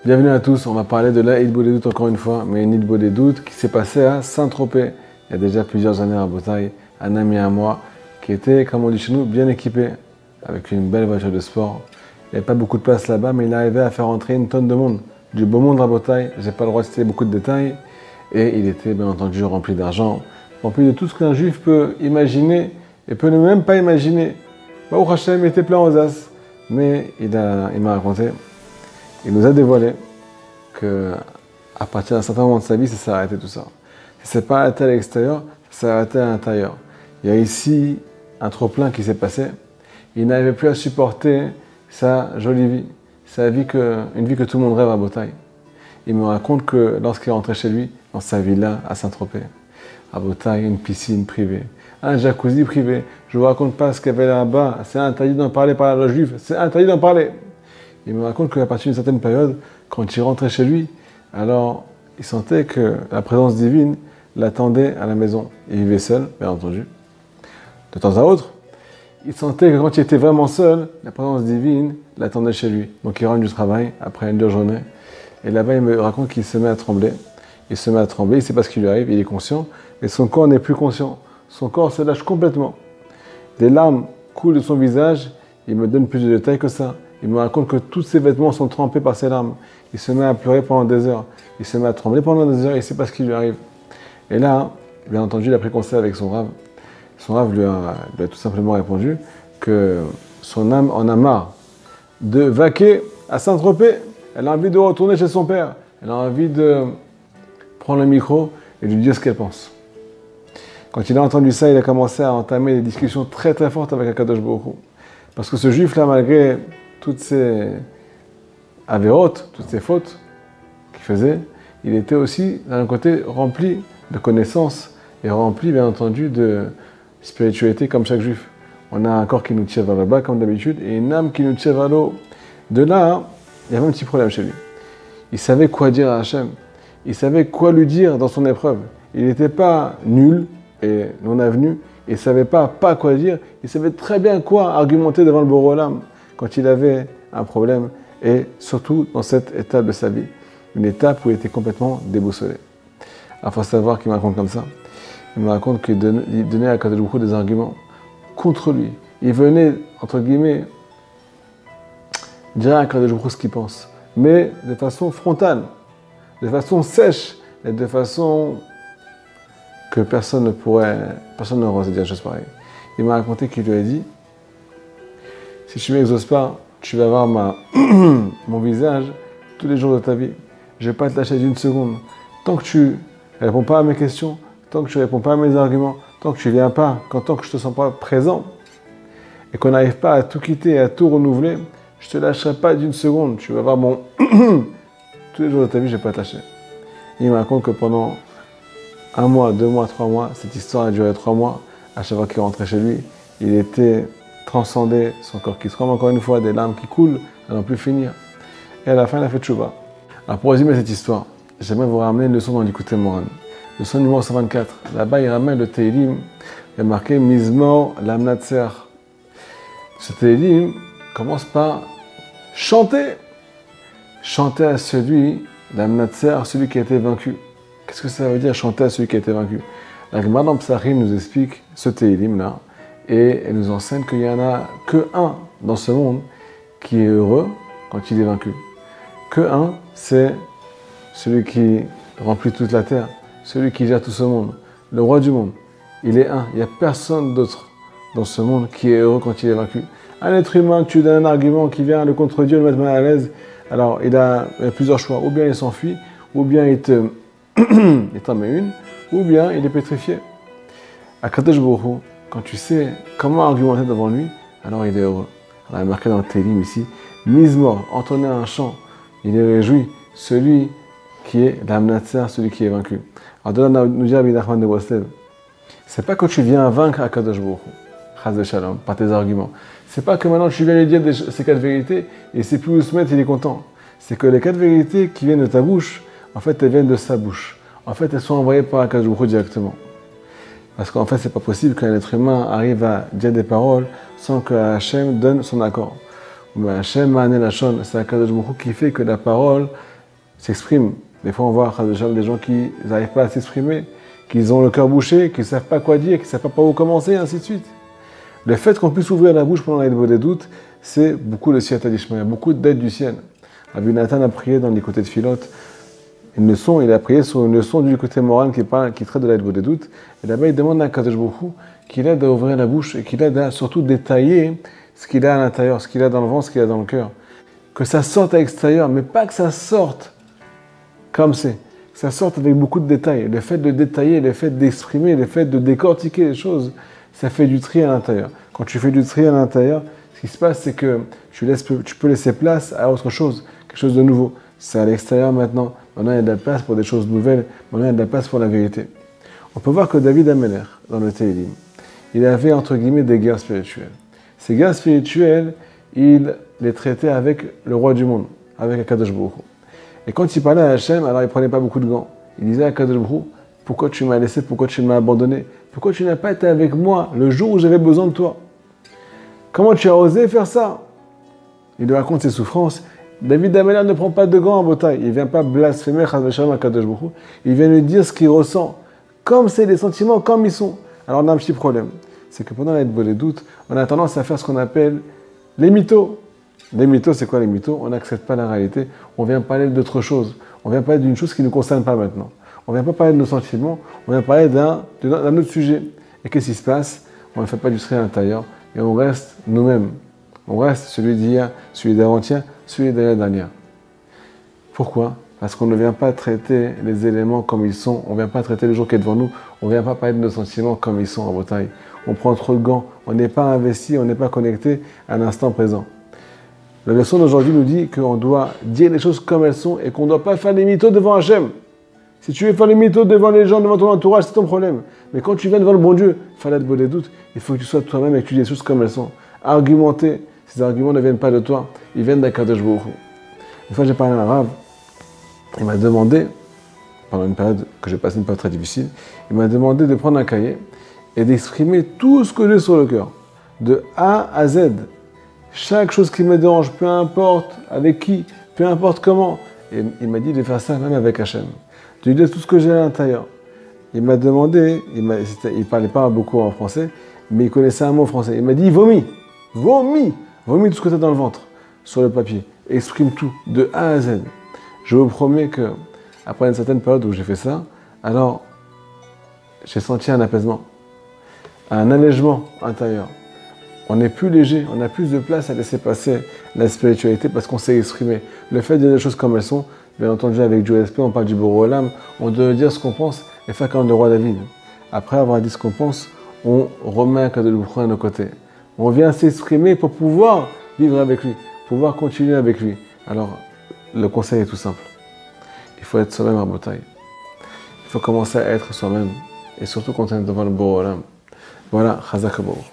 Bienvenue à tous, on va parler de la Eid Bolédout encore une fois, mais une Eid Bolédout qui s'est passée à Saint-Tropez. Il y a déjà plusieurs années à Botaï, un ami à moi qui était, comme on dit chez nous, bien équipé, avec une belle voiture de sport. Il n'y avait pas beaucoup de place là-bas, mais il arrivait à faire entrer une tonne de monde. Du beau monde à Botaï, j'ai pas le droit de citer beaucoup de détails. Et il était bien entendu rempli d'argent, rempli de tout ce qu'un juif peut imaginer et peut ne même pas imaginer. Baruch Hashem était plein aux as, mais il m'a raconté, il nous a dévoilé qu'à partir d'un certain moment de sa vie, ça s'est arrêté tout ça. Ça s'est pas arrêté à l'extérieur, ça s'est arrêté à l'intérieur. Il y a ici un trop-plein qui s'est passé. Il n'arrivait plus à supporter sa jolie vie, une vie que tout le monde rêve à Botaï. Il me raconte que lorsqu'il est rentré chez lui, dans sa villa à Saint-Tropez, à Botaï, une piscine privée, un jacuzzi privé. Je ne vous raconte pas ce qu'il y avait là-bas, c'est interdit d'en parler par la loi juive, c'est interdit d'en parler. Il me raconte qu'à partir d'une certaine période, quand il rentrait chez lui, alors il sentait que la présence divine l'attendait à la maison. Il vivait seul, bien entendu. De temps à autre, il sentait que quand il était vraiment seul, la présence divine l'attendait chez lui. Donc il rentre du travail après une dure journée. Et là-bas, il me raconte qu'il se met à trembler. Il se met à trembler, il ne sait pas ce qui lui arrive, il est conscient. Et son corps n'est plus conscient. Son corps se lâche complètement. Des larmes coulent de son visage. Il me donne plus de détails que ça. Il me raconte que tous ses vêtements sont trempés par ses larmes. Il se met à pleurer pendant des heures. Il se met à trembler pendant des heures, il ne sait pas ce qui lui arrive. Et là, bien entendu, il a pris conseil avec son rave. Son rave lui a tout simplement répondu que son âme en a marre de vaquer à Saint-Tropez. Elle a envie de retourner chez son père. Elle a envie de prendre le micro et lui dire ce qu'elle pense. Quand il a entendu ça, il a commencé à entamer des discussions très très fortes avec Akadosh Baruch Hu. Parce que ce juif-là, malgré toutes ses avérotes, toutes ses fautes qu'il faisait, il était aussi d'un côté rempli de connaissances et rempli bien entendu de spiritualité comme chaque juif. On a un corps qui nous tire vers le bas comme d'habitude et une âme qui nous tire vers le haut. De là, il y avait un petit problème chez lui. Il savait quoi dire à Hachem. Il savait quoi lui dire dans son épreuve. Il n'était pas nul et non avenu. Il ne savait pas quoi dire. Il savait très bien quoi argumenter devant le Boré Olam quand il avait un problème. Et surtout dans cette étape de sa vie. Une étape où il était complètement déboussolé. Il faut savoir qu'il me raconte comme ça. Il me raconte qu'il donnait à Akadosh Baruch Hu des arguments contre lui. Il venait, entre guillemets, dire à Akadosh Baruch Hu ce qu'il pense. Mais de façon frontale, de façon sèche, et de façon que personne n'aurait osé dire chose pareille. Il m'a raconté qu'il lui a dit, si tu ne m'exauces pas, tu vas voir mon visage tous les jours de ta vie. Je ne vais pas te lâcher d'une seconde. Tant que tu ne réponds pas à mes questions, tant que tu ne réponds pas à mes arguments, tant que tu ne viens pas, tant que je ne te sens pas présent, et qu'on n'arrive pas à tout quitter, à tout renouveler, je ne te lâcherai pas d'une seconde. Tu vas voir tous les jours de ta vie, je ne vais pas te lâcher. Il me raconte que pendant 1 mois, 2 mois, 3 mois, cette histoire a duré 3 mois. À chaque fois qu'il rentrait chez lui, il était transcendé, son corps qui tremble encore une fois, des larmes qui coulent, à n'en plus finir. Et à la fin, il a fait tchouva. Alors pour résumer cette histoire, j'aimerais vous ramener une leçon dans l'écoute Moran. Leçon numéro 124. Là-bas, il ramène le Tehillim. Il y a marqué Mizmor Lamnatser. Ce Tehillim commence par chanter. Chanter à celui, Lamnatser, celui qui a été vaincu. Qu'est-ce que ça veut dire chanter à celui qui a été vaincu? La Gemara dans Psachim nous explique ce Tehillim-là. Et elle nous enseigne qu'il n'y en a que un dans ce monde qui est heureux quand il est vaincu. Que un, c'est celui qui remplit toute la terre, celui qui gère tout ce monde, le roi du monde. Il est un, il n'y a personne d'autre dans ce monde qui est heureux quand il est vaincu. Un être humain, tu lui donnes un argument qui vient le contredire, le mettre mal à l'aise, alors il a plusieurs choix. Ou bien il s'enfuit, ou bien il t'en met une, ou bien il est pétrifié. Akadosh Baruch Hu, quand tu sais comment argumenter devant lui, alors il est heureux. Alors il est marqué dans le Tehillim ici, Mizmor, entonner un chant, il est réjoui, celui qui est l'Amnatser, celui qui est vaincu. Alors de là, nous dit Rabbi Nachman de Breslev, c'est pas que tu viens vaincre Akadosh Baruch Hu, Chas de Shalom, par tes arguments. C'est pas que maintenant tu viens lui dire ces 4 vérités et c'est plus où se mettre, il est content. C'est que les 4 vérités qui viennent de ta bouche, en fait, elles viennent de sa bouche. En fait, elles sont envoyées par Akadosh Baruch Hu directement. Parce qu'en fait, c'est pas possible qu'un être humain arrive à dire des paroles sans que Hachem donne son accord. Hachem Ma'aneh Lashon, c'est Akadosh Baruch Hu qui fait que la parole s'exprime. Des fois, on voit des gens qui n'arrivent pas à s'exprimer, qui ont le cœur bouché, qui ne savent pas quoi dire, qui ne savent pas par où commencer, et ainsi de suite. Le fait qu'on puisse ouvrir la bouche pendant l'Aïd des doutes, c'est beaucoup de siyata d'Ishmael, beaucoup d'aide du ciel. Rabbi Nathan a prié dans les côtés de Philote, il a prié sur une leçon du côté moral qui traite de l'Aïd des doutes. Et là-bas, il demande à Akadosh Baruch Hu qu'il aide à ouvrir la bouche et qu'il aide à surtout détailler ce qu'il a à l'intérieur, ce qu'il a dans le ventre, ce qu'il a dans le cœur. Que ça sorte à l'extérieur, mais pas que ça sorte comme c'est. Que ça sorte avec beaucoup de détails. Le fait de détailler, le fait d'exprimer, le fait de décortiquer les choses, ça fait du tri à l'intérieur. Quand tu fais du tri à l'intérieur, ce qui se passe, c'est que tu peux laisser place à autre chose, quelque chose de nouveau. C'est à l'extérieur maintenant. Maintenant, il y a de la place pour des choses nouvelles. Maintenant, il y a de la place pour la vérité. On peut voir que David Ameler, dans le Tehillim, il avait entre guillemets des guerres spirituelles. Ces guerres spirituelles, il les traitait avec le roi du monde, avec Akadosh Baruch Hu. Et quand il parlait à Hachem, alors il ne prenait pas beaucoup de gants. Il disait à Akadosh Baruch Hu, pourquoi tu m'as laissé, pourquoi tu m'as abandonné, pourquoi tu n'as pas été avec moi le jour où j'avais besoin de toi? Comment tu as osé faire ça? Il lui raconte ses souffrances. David Ameler ne prend pas de gants en bataille. Il ne vient pas blasphémer Akadosh Baruch Hu. Il vient lui dire ce qu'il ressent. Comme c'est les sentiments, comme ils sont. Alors on a un petit problème. C'est que pendant l'Aïd des doutes, on a tendance à faire ce qu'on appelle les mythos. Les mythos, c'est quoi les mythos? On n'accepte pas la réalité. On vient parler d'autre chose. On vient parler d'une chose qui ne nous concerne pas maintenant. On ne vient pas parler de nos sentiments. On vient parler d'un autre sujet. Et qu'est-ce qui se passe? On ne fait pas du tri à l'intérieur. Et on reste nous-mêmes. On reste celui d'hier, celui d'avant-hier, celui d'année. Pourquoi? Parce qu'on ne vient pas traiter les éléments comme ils sont. On ne vient pas traiter le jour qui est devant nous. On ne vient pas parler de nos sentiments comme ils sont en bataille. On prend trop de gants. On n'est pas investi, on n'est pas connecté à l'instant présent. La leçon d'aujourd'hui nous dit qu'on doit dire les choses comme elles sont et qu'on ne doit pas faire les mythos devant Hachem. Si tu veux faire les mythos devant les gens, devant ton entourage, c'est ton problème. Mais quand tu viens devant le bon Dieu, fallait des doutes, il faut que tu sois toi-même et que tu dises les choses comme elles sont. Argumenter, ces arguments ne viennent pas de toi, ils viennent d'Akadosh Baruch Hu. Une fois j'ai parlé à un arabe, il m'a demandé, pendant une période que j'ai passée, une période très difficile, il m'a demandé de prendre un cahier et d'exprimer tout ce que j'ai sur le cœur, de A à Z. Chaque chose qui me dérange, peu importe avec qui, peu importe comment. Et il m'a dit de faire ça même avec Hachem. De lui dire tout ce que j'ai à l'intérieur. Il m'a demandé, il ne parlait pas beaucoup en français, mais il connaissait un mot français. Il m'a dit vomis, vomis, vomis tout ce que tu as dans le ventre, sur le papier. Exprime tout, de A à Z. Je vous promets que, après une certaine période où j'ai fait ça, alors j'ai senti un apaisement, un allègement intérieur. On est plus léger, on a plus de place à laisser passer la spiritualité parce qu'on s'est exprimé. Le fait de dire les choses comme elles sont, bien entendu avec Dieu SP, on parle du Boré Olam, on doit dire ce qu'on pense et faire comme le roi David. Après avoir dit ce qu'on pense, on remet un cadeau de Boukhra à nos côtés. On vient s'exprimer pour pouvoir vivre avec lui, pouvoir continuer avec lui. Alors, le conseil est tout simple. Il faut être soi-même à bataille. Il faut commencer à être soi-même et surtout quand on est devant le Boré Olam. Voilà, Chazak Baruch.